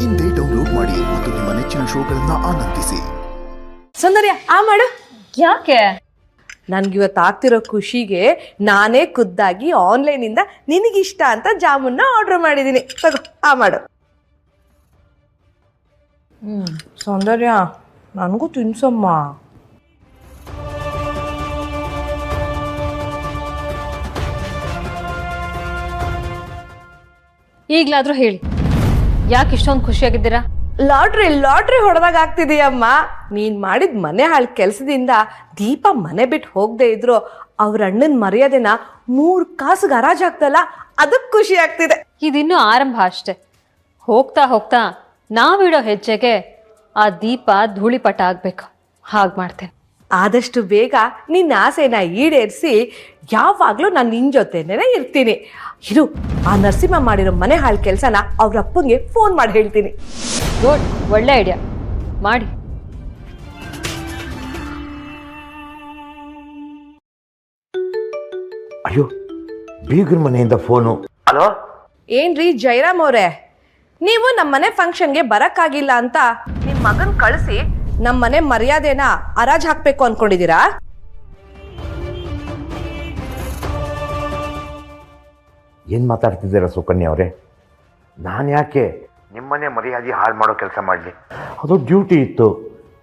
ಇಂದೇ ಡೌನ್ಲೋಡ್ ಮಾಡಿ ಮತ್ತು ನಿಮ್ಮ ನೆಚ್ಚಿನ ಶೋಗಳನ್ನ ಆನಂದಿಸಿ. ಸೌಂದರ್ಯ ಆ ಮಾಡು. ಯಾಕೆ? ನನ್ಗಿವತ್ತು ಆಗ್ತಿರೋ ಖುಷಿಗೆ ನಾನೇ ಖುದ್ದಾಗಿ ಆನ್ಲೈನಿಂದ ನಿನಗಿಷ್ಟ ಅಂತ ಜಾಮೂನ್ನ ಆರ್ಡರ್ ಮಾಡಿದ್ದೀನಿ. ತಗೋ ಆ ಮಾಡು. ಸೌಂದರ್ಯ ನನಗೂ ತಿನ್ಸಮ್ಮ. ಈಗ್ಲಾದ್ರೂ ಹೇಳಿ, ಯಾಕೆ ಇಷ್ಟೊಂದು ಖುಷಿಯಾಗಿದ್ದೀರಾ? ಲಾಟ್ರಿ ಹೊಡೆದಾಗ ಆಗ್ತಿದೆಯಮ್ಮ. ನೀನ್ ಮಾಡಿದ ಮನೆ ಹಾಳು ಕೆಲಸದಿಂದ ದೀಪ ಮನೆ ಬಿಟ್ಟು ಹೋಗದೆ ಇದ್ರು ಅವ್ರ ಅಣ್ಣನ ಮರ್ಯಾದೆನ 3 ಕಾಸಿಗೆ ಹರಾಜಾಗ್ತಲ್ಲ, ಅದಕ್ಕೆ ಖುಷಿ ಆಗ್ತಿದೆ. ಇದಿನ್ನೂ ಆರಂಭ ಅಷ್ಟೆ. ಹೋಗ್ತಾ ಹೋಗ್ತಾ ನಾವಿಡೋ ಹೆಜ್ಜೆಗೆ ಆ ದೀಪ ಧೂಳಿಪಟ ಆಗ್ಬೇಕು. ಹಾಗೆ ಮಾಡ್ತೇನೆ. ಆದಷ್ಟು ಬೇಗ ನಿನ್ನ ಆಸೆನ ಈಡೇರಿಸಿ ಯಾವಾಗಲೂ ನಾನು ನಿನ್ನ ಜೊತೆನೇ ಇರ್ತೀನಿ. ಇರು, ಆ ನರಸಿಂಹ ಮಾಡಿರೋ ಮನೆ ಹಾಳು ಕೆಲಸನ ಅವ್ರ ಅಪ್ಪಂಗೆ ಫೋನ್ ಮಾಡಿ ಹೇಳ್ತೀನಿ. ಗುಡ್, ಒಳ್ಳೆ ಐಡಿಯಾ ಮಾಡಿ. ಅಯ್ಯೋ, ಬೀಗ್ರ ಮನೆಯಿಂದ ಫೋನು. ಹಲೋ, ಏನ್ರಿ ಜಯರಾಮ್ ಅವರೇ, ನೀವು ನಮ್ಮನೆ ಫಂಕ್ಷನ್ಗೆ ಬರಕ್ಕಾಗಿಲ್ಲ ಅಂತ ನಿಮ್ಮ ಮಗನ್ ಕಳಿಸಿ ನಮ್ಮನೆ ಮರ್ಯಾದೆನ ಹರಾಜ್ ಹಾಕ್ಬೇಕು ಅನ್ಕೊಂಡಿದ್ದೀರಾ? ಏನು ಮಾತಾಡ್ತಿದ್ದೀರಾ ಸುಕನ್ಯಾ ಅವರೇ? ನಾನು ಯಾಕೆ ನಿಮ್ಮನೆ ಮರ್ಯಾದೆ ಹಾಳು ಮಾಡೋ ಕೆಲಸ ಮಾಡಲಿ? ಅದು ಡ್ಯೂಟಿ ಇತ್ತು,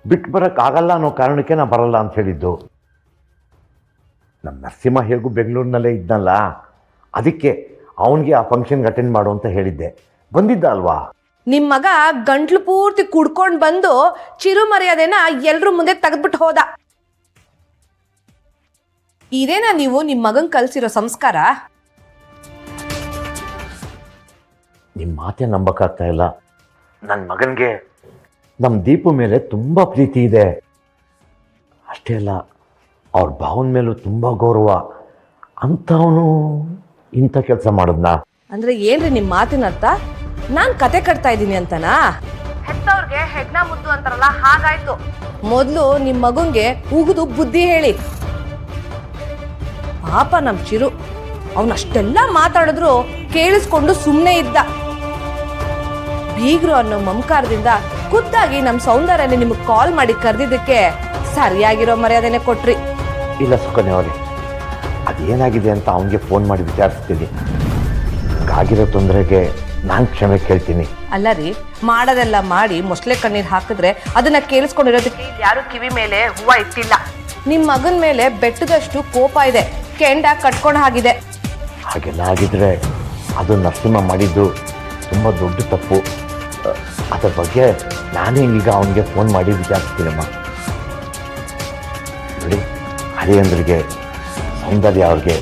ಬಿಟ್ಟು ಬರೋಕ್ಕಾಗಲ್ಲ ಅನ್ನೋ ಕಾರಣಕ್ಕೆ ನಾನು ಬರಲ್ಲ ಅಂತ ಹೇಳಿದ್ದು. ನಮ್ಮ ನರಸಿಂಹ ಹೇಗೂ ಬೆಂಗಳೂರಿನಲ್ಲೇ ಇದ್ನಲ್ಲ, ಅದಕ್ಕೆ ಅವನಿಗೆ ಆ ಫಂಕ್ಷನ್ಗೆ ಅಟೆಂಡ್ ಮಾಡು ಅಂತ ಹೇಳಿದ್ದೆ. ಬಂದಿದ್ದ ಅಲ್ವಾ? ನಿಮ್ಮ ಮಗ ಗಂಟ್ಲು ಪೂರ್ತಿ ಕುಡ್ಕೊಂಡು ಬಂದು ಚಿರು ಮರ್ಯಾದೆನ ಎಲ್ರ ಮುಂದೆ ತೆಗೆದ್ಬಿಟ್ಟು ಹೋದ. ಇದೇನಾ ನೀವು ನಿಮ್ಮ ಮಗನ್ ಕಲ್ಸಿರೋ ಸಂಸ್ಕಾರ? ನಿಮ್ಮ ಮಾತೇ ನಂಬಕ್ಕಾಗ್ತಾ ಇಲ್ಲ. ನನ್ನ ಮಗನಿಗೆ ನಮ್ಮ ದೀಪು ಮೇಲೆ ತುಂಬ ಪ್ರೀತಿ ಇದೆ. ಅಷ್ಟೇ ಅಲ್ಲ, ಅವ್ರ ಭಾವನ ಮೇಲೂ ತುಂಬ ಗೌರವ. ಅಂಥವನು ಇಂಥ ಕೆಲಸ ಮಾಡಿದ್ನಾ? ಅಂದ್ರೆ ಏನ್ರಿ ನಿಮ್ಮ ಮಾತಿನ ಅರ್ಥ? ನಾನ್ ಕತೆ ಕಟ್ತಾ ಇದ್ದೀನಿ ಅಂತನಾ? ಹೆತ್ತವ್ರಿಗೆ ಹೆಗ್ನ ಮುದ್ದು ಅಂತಾರಲ್ಲ, ಹಾಗಾಯ್ತು. ಮೊದ್ಲು ನಿಮ್ ಮಗುಂಗೆ ಉಗಿದು ಬುದ್ಧಿ ಹೇಳಿ. ಪಾಪ ನಮ್ ಚಿರು ಅವನಷ್ಟೆಲ್ಲ ಮಾತಾಡಿದ್ರು ಕೇಳಿಸ್ಕೊಂಡು ಸುಮ್ಮನೆ ಇದ್ದ. ಬೀಗ್ರು ಅನ್ನೋ ಮಮಕಾರದಿಂದ ಖುದ್ದಾಗಿ ನಮ್ ಸೌಂದರ್ಯನೇ ನಿಮಗ್ ಕಾಲ್ ಮಾಡಿ ಕರೆದಿದ್ದಕ್ಕೆ ಸರಿಯಾಗಿರೋ ಮರ್ಯಾದೆನೆ ಕೊಟ್ರಿ. ಇಲ್ಲ ಸುಕನ್ಯಾ ಅವರೇ, ಅದೇನಾಗಿದೆ ಅಂತ ಅವನಿಗೆ ಫೋನ್ ಮಾಡಿ ವಿಚಾರಿಸ್ತೀನಿ. ಆಗಿರೋ ತೊಂದರೆಗೆ ನಾನು ಕ್ಷಮೆ ಕೇಳ್ತೀನಿ. ಅಲ್ಲ ರೀ, ಮಾಡೋದೆಲ್ಲ ಮಾಡಿ ಮೊಸಳೆ ಕಣ್ಣೀರ್ ಹಾಕಿದ್ರೆ ಅದನ್ನ ಕೇಳಿಸ್ಕೊಂಡಿರೋದಕ್ಕೆ ಯಾರು ಕಿವಿ ಮೇಲೆ ಹೂವ ಇಟ್ಟಿಲ್ಲ. ನಿಮ್ ಮಗನ ಮೇಲೆ ಬೆಟ್ಟದಷ್ಟು ಕೋಪ ಇದೆ, ಕೆಂಡ ಕಟ್ಕೊಂಡು ಹಾಗಿದೆ. ಹಾಗೆಲ್ಲ ಆಗಿದ್ರೆ ಅದು ನರಸಿಂಹ ಮಾಡಿದ್ದು ತುಂಬ ದೊಡ್ಡ ತಪ್ಪು. ಅದ್ರ ಬಗ್ಗೆ ನಾನೇ ಈಗ ಅವನಿಗೆ ಫೋನ್ ಮಾಡಿ ವಿಚಾರಿಸ್ತೀನಮ್ಮ. ನೋಡಿ, ಹರಿಯಂದ್ರಿಗೆ, ಸೌಂದರ್ಯ ಅವ್ರಿಗೆ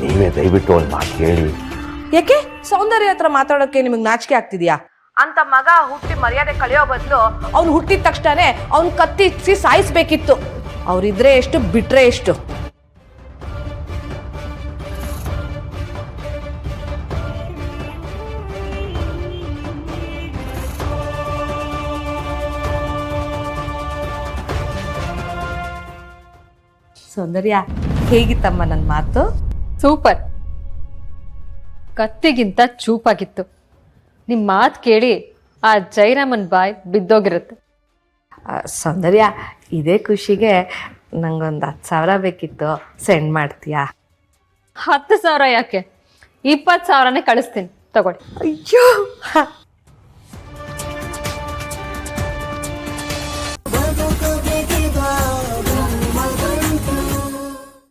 ನೀವೇ ದಯವಿಟ್ಟು ಒಂದು ಮಾತು ಹೇಳಿ. ಯಾಕೆ ಸೌಂದರ್ಯ ಹತ್ರ ಮಾತಾಡೋಕೆ ನಿಮಗೆ ನಾಚಿಕೆ ಆಗ್ತಿದ್ಯಾ? ಅಂತ ಮಗ ಹುಟ್ಟಿ ಮರ್ಯಾದೆ ಕಳೆಯೋ ಬದಲು ಅವ್ನು ಹುಟ್ಟಿದ ತಕ್ಷಣನೇ ಅವ್ನು ಕತ್ತಿಸಿ ಸಾಯಿಸ್ಬೇಕಿತ್ತು. ಅವ್ರಿದ್ರೆ ಎಷ್ಟು, ಬಿಟ್ರೆ ಎಷ್ಟು. ಸೌಂದರ್ಯ, ಹೇಗಿತ್ತಮ್ಮ ನನ್ನ ಮಾತು? ಸೂಪರ್. ಕತ್ತಿಗಿಂತ ಚೂಪಾಗಿತ್ತು. ನಿಮ್ಮ ಮಾತು ಕೇಳಿ ಆ ಜೈರಾಮನ್ ಬಾಯ್ ಬಿದ್ದೋಗಿರುತ್ತೆ. ಸೌಂದರ್ಯ, ಇದೇ ಖುಷಿಗೆ ನಂಗೊಂದು 10,000 ಬೇಕಿತ್ತು, ಸೆಂಡ್ ಮಾಡ್ತೀಯಾ? 10,000 ಯಾಕೆ, 20,000ನೇ ಕಳಿಸ್ತೀನಿ, ತಗೊಳ್ಳಿ. ಅಯ್ಯೋ,